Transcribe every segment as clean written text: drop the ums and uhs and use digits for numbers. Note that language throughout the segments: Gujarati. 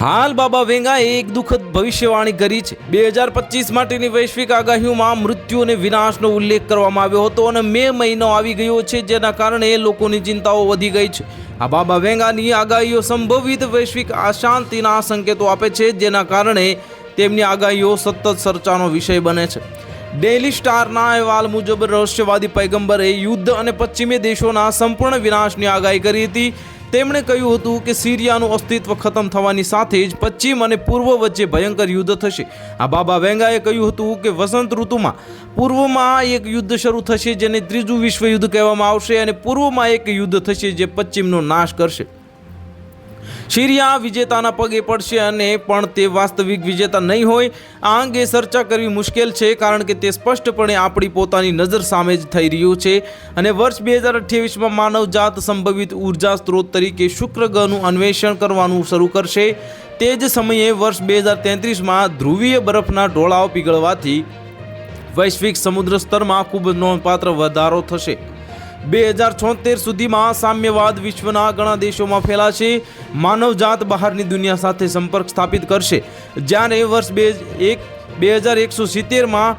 હાલ બાબા વેંગાએ એક દુઃખદ ભવિષ્યવાણી કરી છે। 2025 માટેની વૈશ્વિક આગાહીઓમાં મૃત્યુ અને વિનાશનો ઉલ્લેખ કરવામાં આવ્યો હતો અને મે મહિનો આવી ગયો છે, જેના કારણે લોકોની ચિંતાઓ વધી ગઈ છે। આ બાબા વેંગાની આગાહીઓ સંભવિત વૈશ્વિક અશાંતિના સંકેતો આપે છે, જેના કારણે તેમની આગાહીઓ સતત ચર્ચાનો વિષય બને છે। ડેઇલી સ્ટારના અહેવાલ મુજબ રહસ્યવાદી પૈગંબરે યુદ્ધ અને પશ્ચિમી દેશોના સંપૂર્ણ વિનાશની આગાહી કરી હતી। તેમણે કહ્યું હતું કે સિરિયાનું અસ્તિત્વ ખતમ થવાની સાથે જ પશ્ચિમ અને પૂર્વ વચ્ચે ભયંકર યુદ્ધ થશે। આ બાબા વેંગાએ કહ્યું હતું કે વસંત ઋતુમાં પૂર્વમાં એક યુદ્ધ શરૂ થશે, જેને ત્રીજું વિશ્વ યુદ્ધ કહેવામાં આવશે, અને પૂર્વમાં એક યુદ્ધ થશે જે પશ્ચિમનો નાશ કરશે। સિરિયા વિજેતાના પગે પડશે અને પણ તે વાસ્તવિક વિજેતા નહીં હોય। આ અંગે ચર્ચા કરવી મુશ્કેલ છે, કારણ કે તે સ્પષ્ટપણે આપણી પોતાની નજર સામે જ થઈ રહ્યું છે। અને વર્ષ 2028માં માનવજાત સંભવિત ઉર્જા સ્ત્રોત તરીકે શુક્ર ગ્રહનું અન્વેષણ કરવાનું શરૂ કરશે। તે જ સમયે વર્ષ 2033માં ધ્રુવીય બરફના ઢોળાવ પીગળવાથી વૈશ્વિક સમુદ્ર સ્તરમાં ખૂબ નોંધપાત્ર વધારો થશે। 2076 સુધીમાં સામ્યવાદ વિશ્વના ઘણા દેશોમાં ફેલાશે। માનવજાત બહારની દુનિયા સાથે સંપર્ક સ્થાપિત કરશે, જ્યારે વર્ષ 2170માં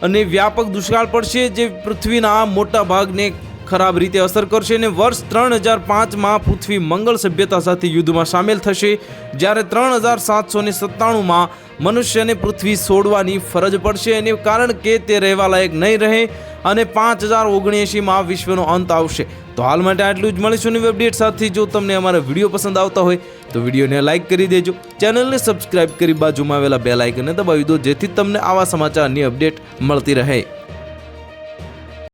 અને વ્યાપક દુષ્કાળ પડશે, જે પૃથ્વીના મોટા ભાગને ખરાબ રીતે અસર કરશે। અને વર્ષ 3005માં પૃથ્વી મંગળ સભ્યતા સાથે યુદ્ધમાં સામેલ થશે, જ્યારે 3797માં મનુષ્યને પૃથ્વી છોડવાની ફરજ પડશે, અને કારણ કે તે રહેવા લાયક નહીં રહે, અને 5079માં વિશ્વનો અંત આવશે। તો હાલ માટે આટલું જ। મળીશું નવી અપડેટ સાથે। જો તમને અમારા વિડીયો પસંદ આવતા હોય તો વિડીયોને લાઇક કરી દેજો, ચેનલને સબસ્ક્રાઇબ કરી બાજુમાં આવેલા બેલ આઇકનને દબાવી દો, જેથી તમને આવા સમાચારની અપડેટ મળતી રહે।